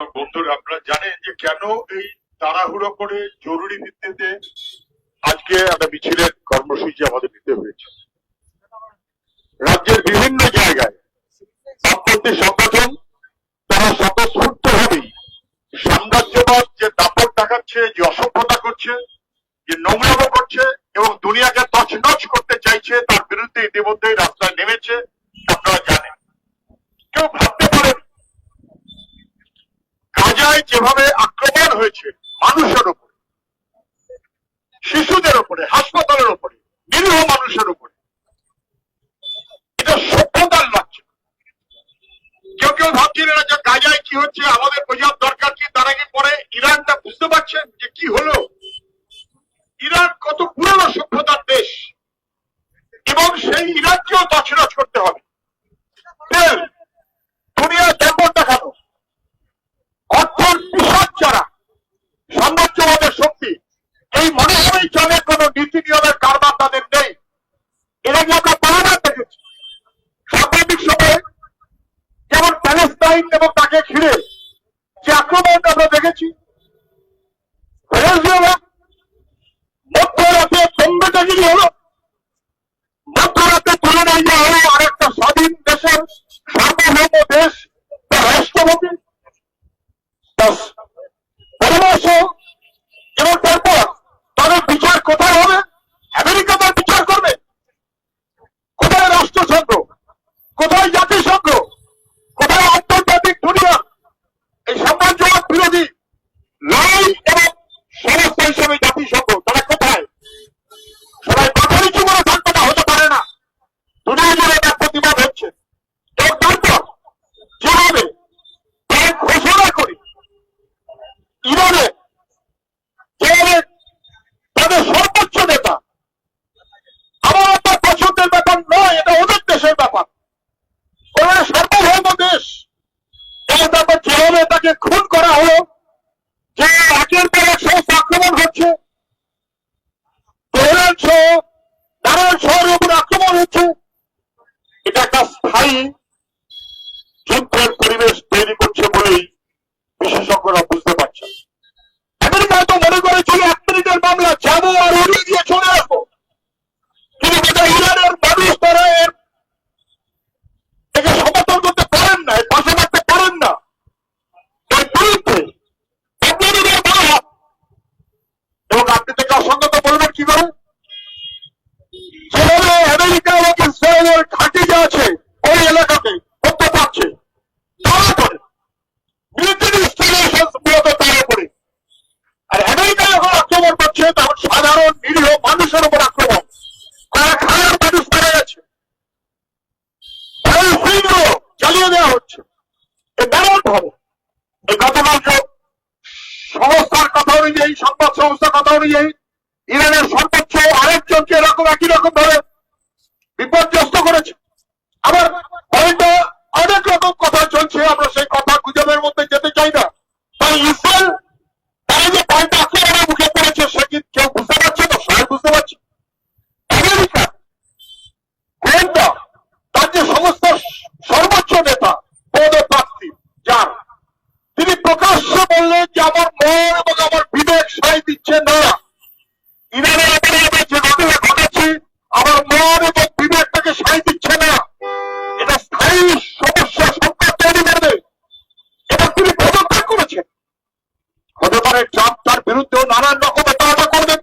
বন্ধুরা, আপনারা জানেন যে কেন এই তাড়াহুড়ো করে জরুরি ভিত্তিতে আজকে একটা মিছিলের কর্মসূচি আমাদের নিতে হয়েছে। রাজ্যের বিভিন্ন জায়গায় বামপন্থী সংগঠন তারা স্বতঃস্ফূর্তভাবেই সাম্রাজ্যবাদ যে দাপট দেখাচ্ছে, যে অসভ্যতা করছে, যে নোংরামো করছে এবং দুনিয়াকে তছনছ করতে চাইছে, তার বিরুদ্ধে ইতিমধ্যেই রাস্তায় নেমেছে। আপনারা জানেন, কেউ ভাবতে পারেন গাজায় যেভাবে আক্রমণ হয়েছে মানুষের উপরে, শিশুদের উপরে, হাসপাতালের উপরে, নিরীহ মানুষের উপরে, এটা সভ্যতার লক্ষ্য। কেউ কেউ ভাবছিলেন যে গাজায় কি হচ্ছে আমাদের বোঝার দরকার কি, তার আগে পরে ইরানটা বুঝতে পারছেন যে কি হলো। ইরান কত পুরনো সভ্যতার দেশ এবং সেই ইরানকেও তছনছ করতে হবে। দুনিয়া যেমন দেখানো অর্থের পিসাচ যারা সাম্রাজ্যবাদের শক্তি, এই মনে হবেই চলে কোন নীতি নিয়মের কারবার তাদের নেই। এরা কি আমরা বারবার দেখেছি সাম্প্রতিক সময়ে, যেমন প্যালেস্টাইন এবং তাকে ঘিরে যে আক্রমণ আমরা দেখেছি, ভেনেজুয়েলা মধ্যরাতে বোম্বেটাগিরি হলো, মধ্যরাতে তুলে নিয়ে যাওয়া হলো আরেকটা স্বাধীন দেশের সার্বভৌম দেশ বা রাষ্ট্রপতি পরামর্শ, এবং তারপর তাদের বিচার কোথায় হবে? আমেরিকা তার বিচার করবে? কোথায় রাষ্ট্রসংঘ? কোথায় জাতিসংঘ? কোথায় আন্তর্জাতিক দুনিয়া? এই সাম্রাজ্যবাদ বিরোধী লড়াই এবং সংস্থা হিসেবে জাতিসংঘ তারা কোথায়? সবাই মাথা নিচু করে থাকবে না, হতে পারে না। দুনিয়া জুড়ে তার প্রতিবাদ হচ্ছে এবং তারপর যেভাবে তারা ঘোষণা করে ইরানে যেভাবে তাদের সর্বোচ্চ নেতা, আমার আপনার পছন্দের ব্যাপার নয়, এটা ওদের দেশের ব্যাপার, ওরা সার্বভৌম দেশ, এবং তারপর যেভাবে তাকে খুন করা হলো, যে একের পর এক সমস্ত আক্রমণ হচ্ছে, তেহরান সহ নানান শহরের উপর আক্রমণ হচ্ছে, এটা একটা স্থায়ী যুদ্ধের পরিবেশ তৈরি করছে বলেই বিশেষজ্ঞরা বুঝতে পারছেন। আমেরিকা তো মনে করেছিল 1 মিনিটের মামলা, যাবো আর উড়িয়ে দিয়ে চলে আসবো, কিন্তু যেটা ইরানের মানুষ তারা এর থেকে সমর্থন করতে পারেন না, পাশে থাকতে পারেন না, এর বিরুদ্ধে এবং আপনি থেকে অসঙ্গত বলবেন কি করে? যেভাবে আমেরিকা এবং ইসরায়েলের ঘাঁটি যে আছে ওই এলাকাতে করতে পারছে, তারা করে মিলিটারি ইনস্টলেশন মূলত তার উপরে। আর আমেরিকা যখন আক্রমণ করছে তখন সাধারণ নিরীহ মানুষের উপর আক্রমণ, কয়েক হাজার মানুষ মারা গেছে, চালিয়ে দেওয়া হচ্ছে। এ দারুণ ভাবে এই গতকালকে সংস্থার কথা অনুযায়ী, সংবাদ সংস্থার কথা অনুযায়ী, ইরানের সর্বোচ্চ আরেকজনকে এরকম একই রকম ভাবে বিপর্যস্ত করেছে। আবার হয়তো অনেক রকম কথা চলছে, আমরা সেই কথা গুজবের মধ্যে যেতে চাই না। তাই ইসরায়েল তারা যে পাল্টা আক্রমণের মুখে পড়েছে সে কি কেউ বুঝতে পারছে না? সবাই বুঝতে পারছে। আমেরিকা গোয়েন্দা তার যে সমস্ত সর্বোচ্চ নেতা পদপ্রার্থী যার, তিনি প্রকাশ্যে বললেন যে আমার মন এবং আমার বিবেক সাই দিচ্ছে না, ইরানের অপরাধে যে ঘটনা ঘটেছে আমার মন এবং বিবেকটাকে সাই দিচ্ছে না, এটা স্থায়ী সমস্যা সংকট তৈরি করবে, এটা তিনি পদত্যাগ করেছেন। হতে পারে ট্রাম্প তার বিরুদ্ধেও নানান রকমের টাকা করবেন,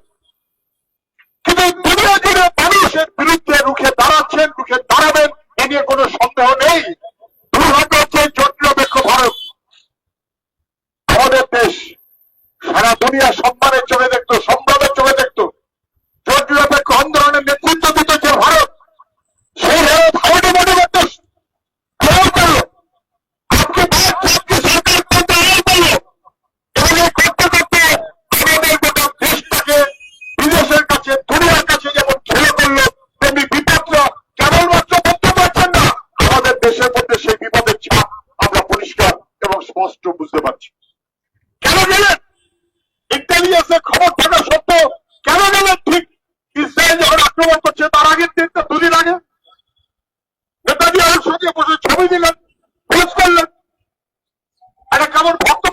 কিন্তু দুনিয়া জুড়ে মানুষের বিরুদ্ধে রুখে দাঁড়াচ্ছেন, রুখে দাঁড়াবেন, এ নিয়ে কোনো সন্দেহ নেই। দুর্ভাগ্য হচ্ছে জটিলপেক্ষ ভারত, আমাদের দেশ সারা দুনিয়া সম্মানের চোখে দেখতো, সম্ভ্রমের চোখে দেখতো, জটিলপেক্ষ আন্দোলনের নেতৃত্ব দিত যে ভারত, সেই ভারত হাওড়ে মনে করতে গ্রহণ করলো, আজকে ভারতকে সরকার করতে আড়াল করলো, এবং এই করতে করতে আমাদের গোটা দেশটাকে বিদেশের কাছে, দুনিয়ার কাছে যেমন ছেলে করলো, তেমনি বিপদটা কেবলমাত্র বলতে পারছেন না, আমাদের দেশের মধ্যে সেই বিপদের ছাপ আমরা পরিষ্কার এবং স্পষ্ট বুঝতে পারছি। কেন গেলেন? ইন্টেলিজেন্সের খবর থাকা সত্ত্বেও কেন গেলেন? ঠিক ইসরায়েল যখন আক্রমণ করছে তার আগের দিন, দুদিন আগে নেতাজিয়ার সঙ্গে বসে ছবি দিলেন, পোস্ট করলেন, একটা কেমন ভক্ত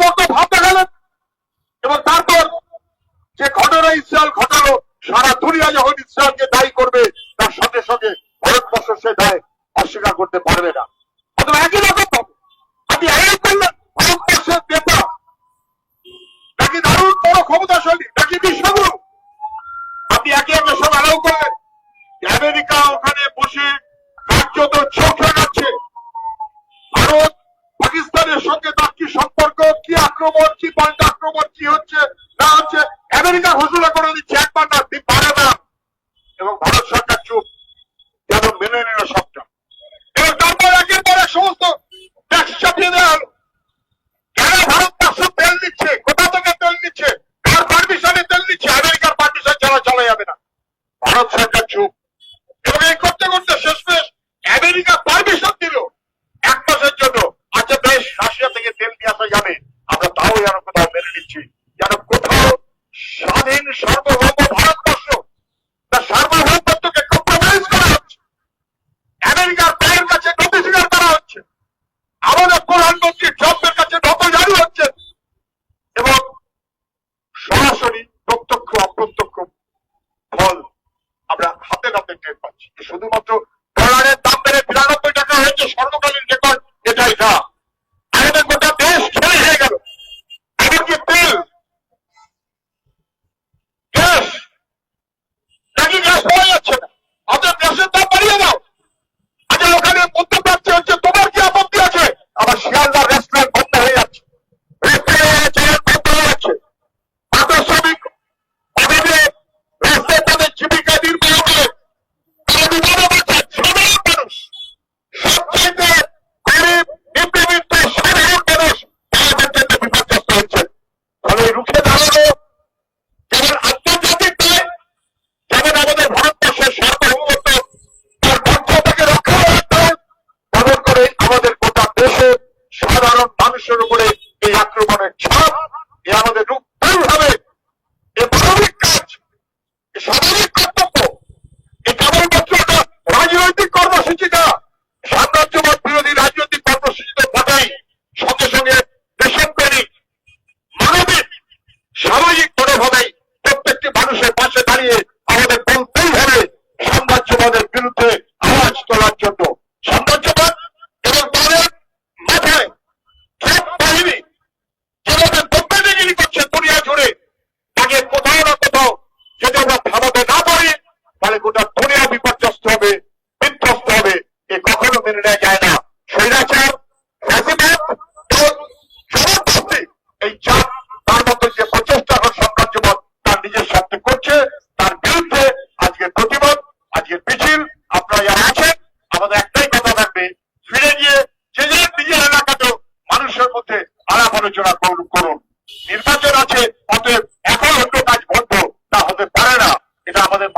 আক্রমণ কি পাল্টা আক্রমণ কি হচ্ছে না হচ্ছে আমেরিকা ঘোষণা করে দিচ্ছে একবার না পারে না, এবং ভারত সরকার চুপ, যেন মেনে নিল সবটা। এবং তারপর একের পরে সমস্ত ট্যাক্স চাপিয়ে দেওয়া হলো। কেন ভারত পাঁচশো তেল দিচ্ছে, কোথা থেকে তেল দিচ্ছে, কার পারমিশনে তেল দিচ্ছে, আমেরিকার পারমিশন ছাড়া চলা যাবে না, ভারত সরকার চুপ। এবং এই করতে করতে শেষমেশ আমেরিকা পারমিশন দিল 1 মাসের জন্য, আচ্ছা বেশ রাশিয়া থেকে তেল নিয়ে আসা যাবে, আমরা তাও যেন কোথাও মেনে নিচ্ছি, যেন কোথাও স্বাধীন সার্বভৌম ভারতবর্ষ তার সার্বভৌমত্বকে কম্প্রোমাইজ করা হচ্ছে, আমেরিকার পায়ের কাছে নথি স্বীকার করা হচ্ছে, আমাদের প্রধানমন্ত্রী ট্রাম্পের কাছে নতজানু হচ্ছে, এবং সরাসরি প্রত্যক্ষ অপ্রত্যক্ষ ফল আমরা হাতে নাতে টের পাচ্ছি। শুধুমাত্র ডলারের দাম বেড়ে 92 টাকা হয়েছে সর্বকালীন রেকর্ড, এটাই না, আমাদের গোটা দেশ খেলে হয়ে গেল। এমনকি তেল, গ্যাস, নাকি গ্যাস পাওয়া যাচ্ছে না, আমাদের গ্যাসের দাম বাড়িয়ে দাও। আচ্ছা ওখানে মধ্যপ্রাচ্যে হচ্ছে, তোমার কি আপত্তি আছে? আবার শিয়ালদার রেস্টুরেন্ট বন্ধ হয়ে যাচ্ছে, রেস্টুরেন্ট বন্ধ হয়ে যাচ্ছে, পাথর শ্রমিক অভাবে রাস্তায় তাদের জীবিকা নির্বাহ করে মানুষ, সবচাইতে গরিব নিম্নবিত্ত সাধারণ মানুষ তাদের জন্য বিপর্যস্ত হচ্ছে। ফলে রুখে দাঁড়ানো যেমন আন্তর্জাতিক নয়, যেমন আমাদের ভারতবর্ষের সার্বভৌমত্ব তার মর্যাদাকে রক্ষা করতে হবে, তেমন করে আমাদের গোটা দেশে সাধারণ মানুষের উপরে এই আক্রমণের ছাপ, এ আমাদের রূপদান হবে, এ মানবিক কাজ, এ সামাজিক কর্তব্য, এ কেবলমাত্র একটা রাজনৈতিক কর্মসূচি না, সাম্রাজ্যবাদ বিরোধী রাজনৈতিক কর্মসূচি তো বটেই, সঙ্গে সঙ্গে দেশপ্রেমিক মানবিক সামাজিক মনোভাবেই প্রত্যেকটি মানুষের পাশে দাঁড়িয়ে আমাদের বলতেই হবে সাম্রাজ্যবাদের বিরুদ্ধে আওয়াজ তোলার জন্য। সাম্রাজ্যবাদ এবং তাদের মাথায় সব বাহিনী যেভাবে বন্দুকগিরি করছে দুনিয়া জুড়ে, তাকে কোথাও না কোথাও যদি আমরা থামাতে না পারি তাহলে গোটা দুনিয়া বিপর্যস্ত হবে, বিধ্বস্ত হবে, এ কখনো মেনে নেওয়া যায় না। স্বৈরাচার, ফ্যাসিবাদ এবং জবরদস্তি, এই চাপ তার মতো যে প্রচেষ্টা এখন সাম্রাজ্যবাদ তার নিজের স্বার্থে করছে, তার বিরুদ্ধে আজকের প্রতিবাদ, আজকের মিছিল। আপনারা যারা আছেন আমাদের একটাই কথা থাকবে, ফিরে গিয়ে যে যে নিজের এলাকাতেও মানুষের মধ্যে আলাপ আলোচনা করুন। নির্বাচন আছে, অতএব এখন অন্য কাজ বন্ধ তা হতে পারে না, এটা আমাদের